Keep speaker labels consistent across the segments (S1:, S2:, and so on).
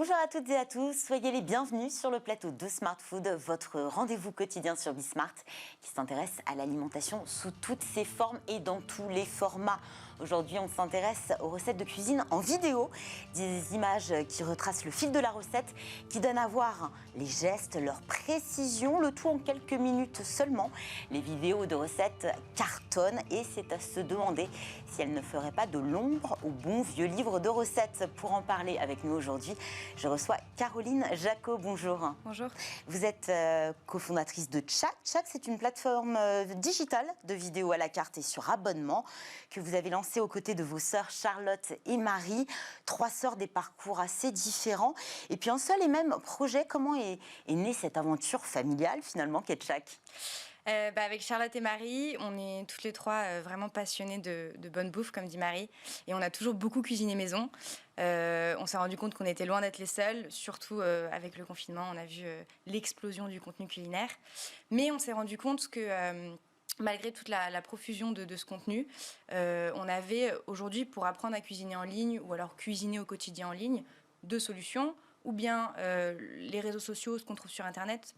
S1: Bonjour à toutes et à tous, soyez les bienvenus sur le plateau de Smart Food, votre rendez-vous quotidien sur Bismart qui s'intéresse à l'alimentation sous toutes ses formes et dans tous les formats. Aujourd'hui, on s'intéresse aux recettes de cuisine en vidéo, des images qui retracent le fil de la recette, qui donnent à voir les gestes, leur précision, le tout en quelques minutes seulement. Les vidéos de recettes cartonnent et c'est à se demander si elles ne feraient pas de l'ombre au bon vieux livre de recettes. Pour en parler avec nous aujourd'hui, je reçois Caroline Jacot. Bonjour.
S2: Bonjour.
S1: Vous êtes cofondatrice de Tchak. Tchak, c'est une plateforme digitale de vidéos à la carte et sur abonnement que vous avez lancée aux côtés de vos sœurs Charlotte et Marie. 3 sœurs des parcours assez différents. Et puis un seul et même projet. Comment est née cette aventure familiale finalement qu'est Tchak ?
S2: Avec Charlotte et Marie, on est toutes les trois vraiment passionnées de bonne bouffe, comme dit Marie. Et on a toujours beaucoup cuisiné maison. On s'est rendu compte qu'on était loin d'être les seuls, surtout avec le confinement. On a vu l'explosion du contenu culinaire. Mais on s'est rendu compte que malgré toute la profusion de ce contenu, on avait aujourd'hui, pour apprendre à cuisiner en ligne ou alors cuisiner au quotidien en ligne, 2 solutions. Ou bien les réseaux sociaux, ce qu'on trouve sur Internet.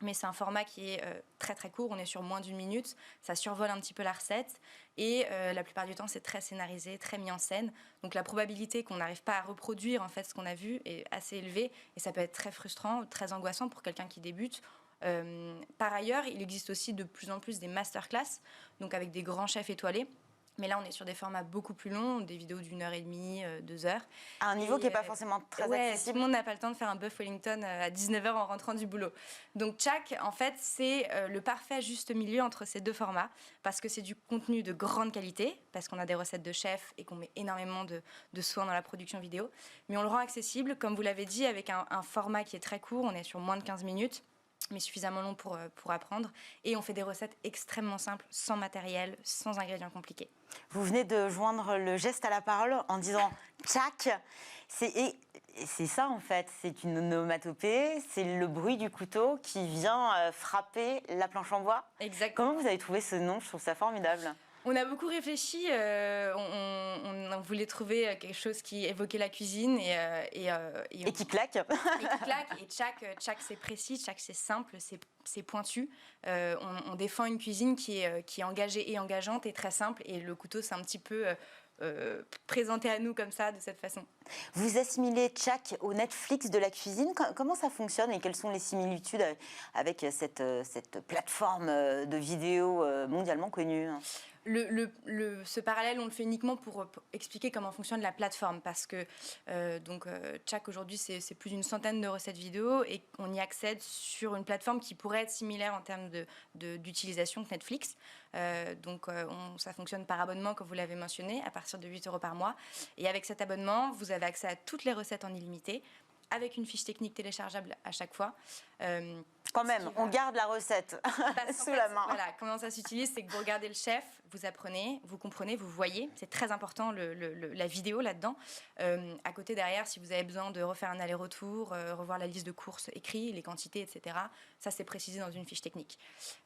S2: Mais c'est un format qui est très très court, on est sur moins d'1 minute, ça survole un petit peu la recette et la plupart du temps c'est très scénarisé, très mis en scène. Donc la probabilité qu'on n'arrive pas à reproduire en fait ce qu'on a vu est assez élevée et ça peut être très frustrant, très angoissant pour quelqu'un qui débute. Par ailleurs, il existe aussi de plus en plus des masterclass, donc avec des grands chefs étoilés. Mais là, on est sur des formats beaucoup plus longs, des vidéos d'1h30, 2 heures.
S1: À un niveau qui n'est pas forcément très accessible.
S2: Tout le monde n'a pas le temps de faire un bœuf Wellington à 19h en rentrant du boulot. Donc Tchak, en fait, c'est le parfait juste milieu entre ces 2 formats, parce que c'est du contenu de grande qualité, parce qu'on a des recettes de chefs et qu'on met énormément de soin dans la production vidéo. Mais on le rend accessible, comme vous l'avez dit, avec un format qui est très court, on est sur moins de 15 minutes. Mais suffisamment long pour apprendre. Et on fait des recettes extrêmement simples, sans matériel, sans ingrédients compliqués.
S1: Vous venez de joindre le geste à la parole en disant « tchac ». C'est ça en fait, c'est une onomatopée, c'est le bruit du couteau qui vient frapper la planche en bois.
S2: Exactement.
S1: Comment vous avez trouvé ce nom ? Je trouve ça formidable.
S2: On a beaucoup réfléchi, on voulait trouver quelque chose qui évoquait la cuisine et
S1: qui claque.
S2: Et qui claque. Et Tchak c'est précis, Tchak c'est simple, c'est pointu. On défend une cuisine qui est engagée et engageante et très simple. Et le couteau, c'est un petit peu présenté à nous comme ça, de cette façon.
S1: Vous assimilez Tchak au Netflix de la cuisine. Comment ça fonctionne et quelles sont les similitudes avec cette plateforme de vidéos mondialement connue ?
S2: Ce parallèle, on le fait uniquement pour expliquer comment fonctionne la plateforme, parce que Tchak aujourd'hui, c'est plus d'une centaine de recettes vidéo et on y accède sur une plateforme qui pourrait être similaire en termes d'utilisation que Netflix. Ça fonctionne par abonnement, comme vous l'avez mentionné, à partir de 8 € par mois. Et avec cet abonnement, vous avez accès à toutes les recettes en illimité, avec une fiche technique téléchargeable à chaque fois.
S1: Quand même, on garde la recette sous la main.
S2: Voilà, comment ça s'utilise, c'est que vous regardez le chef, vous apprenez, vous comprenez, vous voyez. C'est très important, la vidéo là-dedans. À côté, derrière, si vous avez besoin de refaire un aller-retour, revoir la liste de courses écrites, les quantités, etc., ça, c'est précisé dans une fiche technique.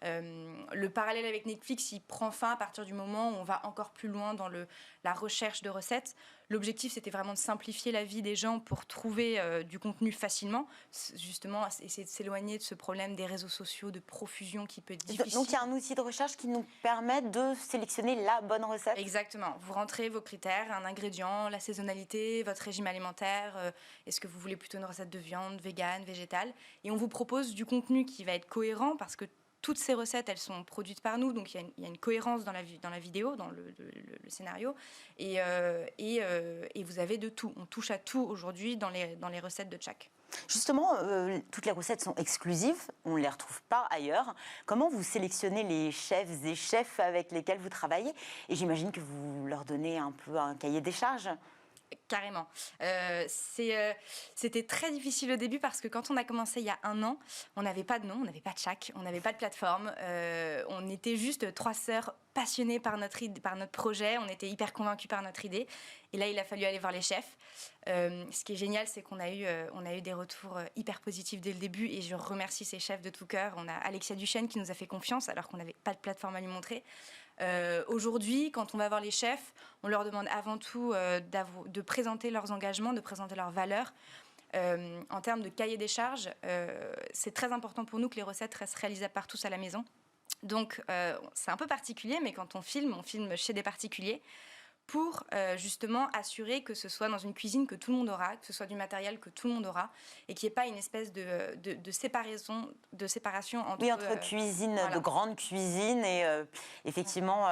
S2: Le parallèle avec Netflix, il prend fin à partir du moment où on va encore plus loin dans la recherche de recettes. L'objectif, c'était vraiment de simplifier la vie des gens pour trouver du contenu facilement, justement, essayer de s'éloigner de ce problème des réseaux sociaux, de profusion qui peut être difficile.
S1: Donc il y a un outil de recherche qui nous permet de sélectionner la bonne recette.
S2: Exactement. Vous rentrez vos critères, un ingrédient, la saisonnalité, votre régime alimentaire, est-ce que vous voulez plutôt une recette de viande, végane, végétale, et on vous propose du contenu qui va être cohérent parce que toutes ces recettes, elles sont produites par nous, donc il y a une cohérence dans la vidéo, dans le scénario, et vous avez de tout. On touche à tout aujourd'hui dans les recettes de Tchak.
S1: Justement, toutes les recettes sont exclusives, on ne les retrouve pas ailleurs. Comment vous sélectionnez les chefs et chefs avec lesquels vous travaillez ? Et j'imagine que vous leur donnez un peu un cahier des charges.
S2: Carrément. C'était très difficile au début parce que quand on a commencé il y a 1 an, on n'avait pas de nom, on n'avait pas de Tchak, on n'avait pas de plateforme. On était juste 3 sœurs passionnées par notre projet, on était hyper convaincus par notre idée. Et là, il a fallu aller voir les chefs. Ce qui est génial, c'est qu'on a eu des retours hyper positifs dès le début et je remercie ces chefs de tout cœur. On a Alexia Duchesne qui nous a fait confiance alors qu'on n'avait pas de plateforme à lui montrer. Aujourd'hui, quand on va voir les chefs, on leur demande avant tout de présenter leurs engagements, de présenter leurs valeurs. En termes de cahier des charges, c'est très important pour nous que les recettes restent réalisables par tous à la maison. Donc, c'est un peu particulier, mais quand on filme chez des particuliers pour justement assurer que ce soit dans une cuisine que tout le monde aura, que ce soit du matériel que tout le monde aura, et qu'il n'y ait pas une espèce de séparation entre...
S1: Oui, entre cuisine,
S2: voilà.
S1: de grande cuisine et effectivement,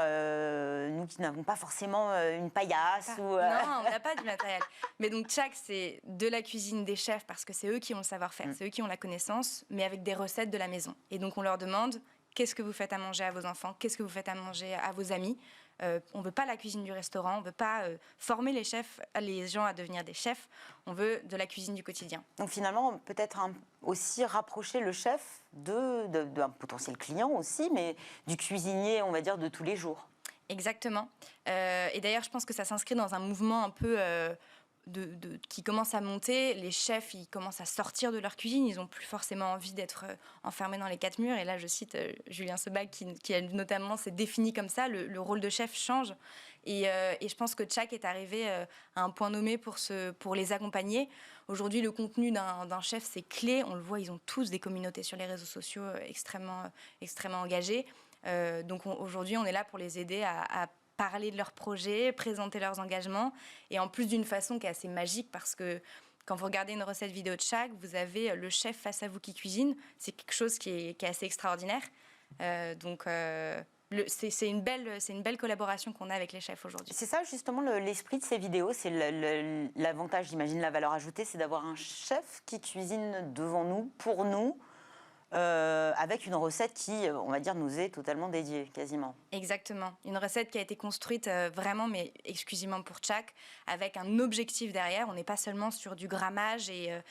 S1: nous qui n'avons pas forcément une paillasse. Ou,
S2: Non, on n'a pas du matériel. Mais donc, Tchak, c'est de la cuisine des chefs parce que c'est eux qui ont le savoir-faire, c'est eux qui ont la connaissance, mais avec des recettes de la maison. Et donc, on leur demande qu'est-ce que vous faites à manger à vos enfants, qu'est-ce que vous faites à manger à vos amis. On ne veut pas la cuisine du restaurant, on ne veut pas former les gens à devenir des chefs, on veut de la cuisine du quotidien.
S1: Donc finalement, peut-être aussi rapprocher le chef d'un potentiel client aussi, mais du cuisinier, on va dire, de tous les jours.
S2: Exactement. Et d'ailleurs, je pense que ça s'inscrit dans un mouvement un peu... qui commence à monter, les chefs ils commencent à sortir de leur cuisine, ils n'ont plus forcément envie d'être enfermés dans les quatre murs. Et là, je cite Julien Sebag qui a notamment s'est défini comme ça, le rôle de chef change. Et je pense que Tchak est arrivé à un point nommé pour les accompagner. Aujourd'hui, le contenu d'un chef, c'est clé. On le voit, ils ont tous des communautés sur les réseaux sociaux extrêmement engagées. Donc aujourd'hui, on est là pour les aider à parler de leurs projets, présenter leurs engagements, et en plus d'une façon qui est assez magique parce que quand vous regardez une recette vidéo de Tchak, vous avez le chef face à vous qui cuisine. C'est quelque chose qui est assez extraordinaire. C'est une belle collaboration qu'on a avec les chefs aujourd'hui.
S1: C'est ça justement l'esprit de ces vidéos, c'est l'avantage, j'imagine, la valeur ajoutée, c'est d'avoir un chef qui cuisine devant nous, pour nous, avec une recette qui, on va dire, nous est totalement dédiée, quasiment.
S2: Exactement. Une recette qui a été construite vraiment, mais exclusivement pour Tchak, avec un objectif derrière. On n'est pas seulement sur du grammage et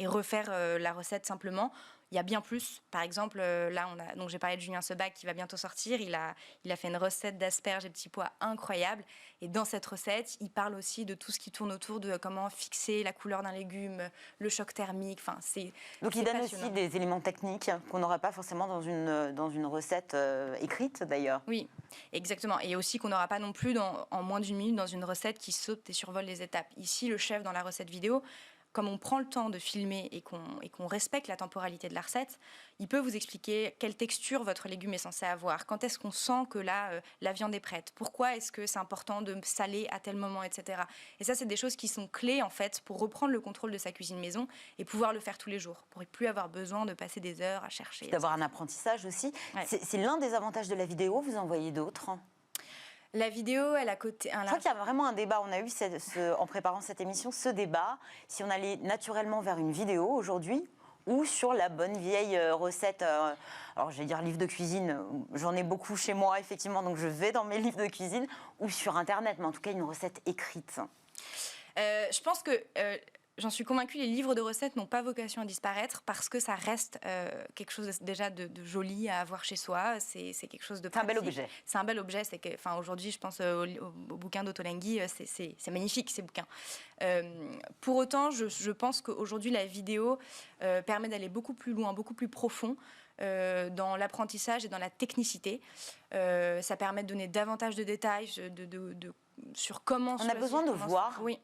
S2: refaire la recette simplement. Il y a bien plus. Par exemple, là, donc j'ai parlé de Julien Sebag qui va bientôt sortir. Il a fait une recette d'asperges et petits pois incroyable. Et dans cette recette, il parle aussi de tout ce qui tourne autour de comment fixer la couleur d'un légume, le choc thermique. Enfin,
S1: donc il donne aussi des éléments techniques qu'on n'aurait pas forcément dans une recette écrite, d'ailleurs.
S2: Oui, exactement. Et aussi qu'on n'aura pas non plus en moins d'une minute dans une recette qui saute et survole les étapes. Ici, le chef, dans la recette vidéo, comme on prend le temps de filmer et qu'on respecte la temporalité de la recette, il peut vous expliquer quelle texture votre légume est censé avoir, quand est-ce qu'on sent que la viande est prête, pourquoi est-ce que c'est important de saler à tel moment, etc. Et ça, c'est des choses qui sont clés, en fait, pour reprendre le contrôle de sa cuisine maison et pouvoir le faire tous les jours, pour ne plus avoir besoin de passer des heures à chercher.
S1: D'avoir un apprentissage aussi. Ouais. C'est l'un des avantages de la vidéo, vous en voyez d'autres ?
S2: La vidéo, elle a côté...
S1: Je crois qu'il y a vraiment un débat. On a eu, en préparant cette émission, ce débat. Si on allait naturellement vers une vidéo aujourd'hui ou sur la bonne vieille recette. Alors, je vais dire livre de cuisine. J'en ai beaucoup chez moi, effectivement, donc je vais dans mes livres de cuisine. Ou sur Internet, mais en tout cas, une recette écrite.
S2: Je pense que... J'en suis convaincue, les livres de recettes n'ont pas vocation à disparaître parce que ça reste quelque chose déjà de joli à avoir chez soi. C'est quelque chose de pratique.
S1: C'est un bel objet.
S2: C'est un bel objet. Aujourd'hui, je pense au bouquin d'Ottolenghi, c'est magnifique ces bouquins. Pour autant, je pense qu'aujourd'hui, la vidéo permet d'aller beaucoup plus loin, beaucoup plus profond dans l'apprentissage et dans la technicité. Ça permet de donner davantage de détails sur comment...
S1: On a besoin de voir.
S2: Oui.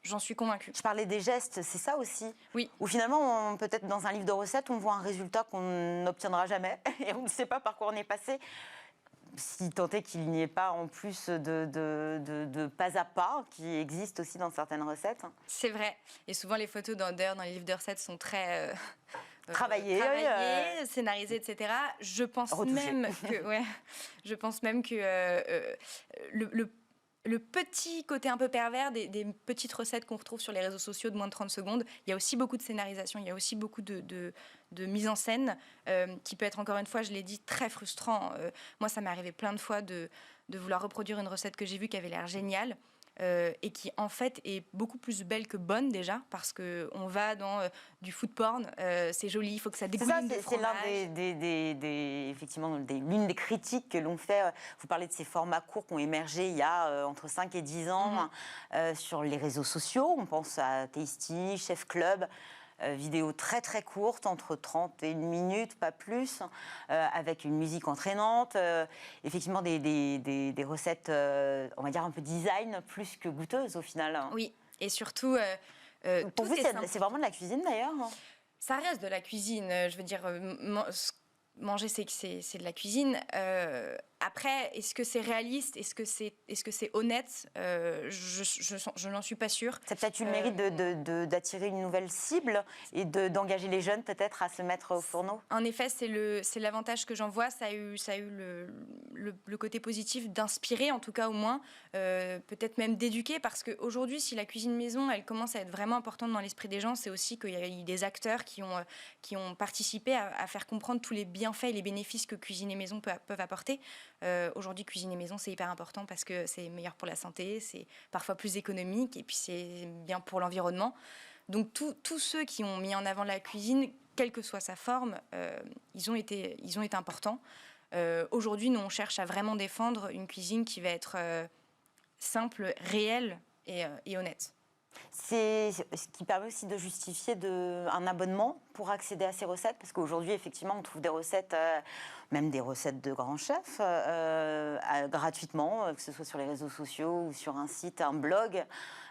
S2: J'en suis convaincue.
S1: Je parlais des gestes, c'est ça aussi.
S2: Oui.
S1: Où finalement, peut-être dans un livre de recettes, on voit un résultat qu'on n'obtiendra jamais et on ne sait pas par quoi on est passé. Si tant est qu'il n'y ait pas en plus de pas à pas qui existe aussi dans certaines recettes.
S2: C'est vrai. Et souvent, les photos dans les livres de recettes sont très...
S1: Travaillées,
S2: scénarisées, etc. Je pense même que le petit côté un peu pervers des petites recettes qu'on retrouve sur les réseaux sociaux de moins de 30 secondes, il y a aussi beaucoup de scénarisation, il y a aussi beaucoup de mise en scène qui peut être, encore une fois, je l'ai dit, très frustrant. Moi, ça m'est arrivé plein de fois de vouloir reproduire une recette que j'ai vue qui avait l'air géniale. Et qui en fait est beaucoup plus belle que bonne déjà parce qu'on va dans du food porn, c'est joli, il faut que ça dégouline de fromage.
S1: C'est l'une des critiques que l'on fait. Vous parlez de ces formats courts qui ont émergé il y a entre 5 et 10 ans sur les réseaux sociaux. On pense à Tasty, Chef Club. Vidéo très très courte, entre 30 et 1 minute, pas plus, avec une musique entraînante, effectivement des recettes, on va dire un peu design, plus que goûteuses au final.
S2: Oui, et surtout
S1: Pour
S2: tout
S1: vous,
S2: est simple.
S1: c'est vraiment de la cuisine d'ailleurs, hein?
S2: Ça reste de la cuisine. Je veux dire, manger, c'est de la cuisine. Après, est-ce que c'est réaliste? Est-ce que c'est honnête? Je n'en suis pas sûre.
S1: C'est peut-être eu le mérite d'attirer une nouvelle cible et d'engager les jeunes peut-être à se mettre au fourneau.
S2: En effet, c'est l'avantage que j'en vois. Ça a eu le côté positif d'inspirer, en tout cas au moins, peut-être même d'éduquer, parce qu'aujourd'hui, si la cuisine maison, elle commence à être vraiment importante dans l'esprit des gens, c'est aussi qu'il y a eu des acteurs qui ont participé à faire comprendre tous les bienfaits et les bénéfices que cuisiner maison peuvent apporter. Aujourd'hui, cuisiner maison, c'est hyper important parce que c'est meilleur pour la santé, c'est parfois plus économique et puis c'est bien pour l'environnement. Donc tous ceux qui ont mis en avant la cuisine, quelle que soit sa forme, ils ont été importants. Aujourd'hui, nous, on cherche à vraiment défendre une cuisine qui va être simple, réelle et honnête.
S1: C'est ce qui permet aussi de justifier un abonnement pour accéder à ces recettes, parce qu'aujourd'hui, effectivement, on trouve des recettes, même des recettes de grands chefs, gratuitement, que ce soit sur les réseaux sociaux ou sur un site, un blog.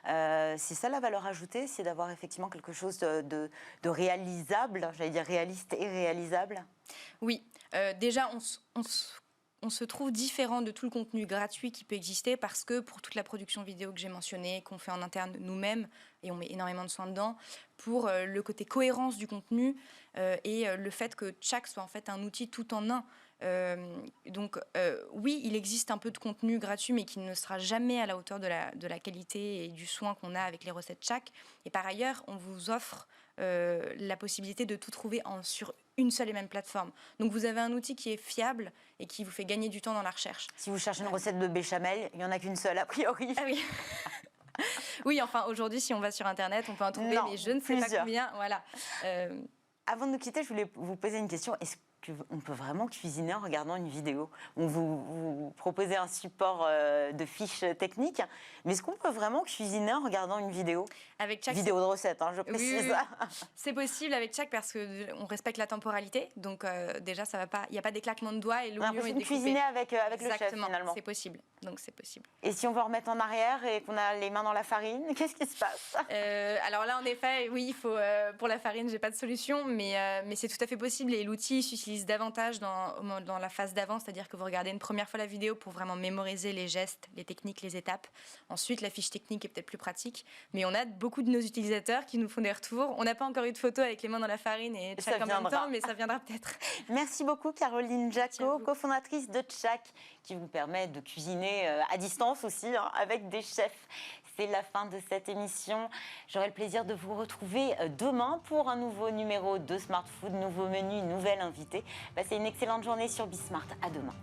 S1: C'est ça la valeur ajoutée, c'est d'avoir effectivement quelque chose de réalisable, j'allais dire réaliste et réalisable.
S2: Oui, déjà, on se trouve différent de tout le contenu gratuit qui peut exister parce que pour toute la production vidéo que j'ai mentionnée, qu'on fait en interne nous-mêmes, et on met énormément de soin dedans, pour le côté cohérence du contenu et le fait que Tchak soit en fait un outil tout en un. Donc oui, il existe un peu de contenu gratuit, mais qui ne sera jamais à la hauteur de la qualité et du soin qu'on a avec les recettes Tchak. Et par ailleurs, on vous offre la possibilité de tout trouver sur une seule et même plateforme. Donc vous avez un outil qui est fiable et qui vous fait gagner du temps dans la recherche.
S1: Si vous cherchez une recette de béchamel, il n'y en a qu'une seule a priori.
S2: Ah oui. Oui, enfin aujourd'hui, si on va sur Internet, on peut en trouver, mais je ne sais pas combien. Voilà.
S1: Avant de nous quitter, je voulais vous poser une question. Est-ce qu'on peut vraiment cuisiner en regardant une vidéo? On vous proposez un support de fiches techniques, mais est-ce qu'on peut vraiment cuisiner en regardant une vidéo?
S2: Avec Tchak,
S1: vidéo de recette, hein, je précise.
S2: Oui. C'est possible avec Tchak parce qu'on respecte la temporalité, donc déjà ça va pas, il n'y a pas d'éclatement de doigts et l'oignon est découpé.
S1: Cuisiner avec le chef finalement.
S2: C'est possible, donc c'est possible.
S1: Et si on veut remettre en arrière et qu'on a les mains dans la farine, qu'est-ce qui se passe?
S2: Alors là, en effet, oui, il faut pour la farine, j'ai pas de solution, mais c'est tout à fait possible et l'outil s'utilise davantage dans la phase d'avant, c'est-à-dire que vous regardez une première fois la vidéo pour vraiment mémoriser les gestes, les techniques, les étapes. Ensuite, la fiche technique est peut-être plus pratique, mais on a beaucoup de nos utilisateurs qui nous font des retours. On n'a pas encore eu de photo avec les mains dans la farine et Tchak en même temps, mais ça viendra peut-être.
S1: Merci beaucoup Caroline Jacot, cofondatrice de Tchak, qui vous permet de cuisiner à distance aussi, hein, avec des chefs. C'est la fin de cette émission. J'aurai le plaisir de vous retrouver demain pour un nouveau numéro de Smart Food, nouveau menu, nouvelle invitée. Passez une excellente journée sur Bismart. À demain.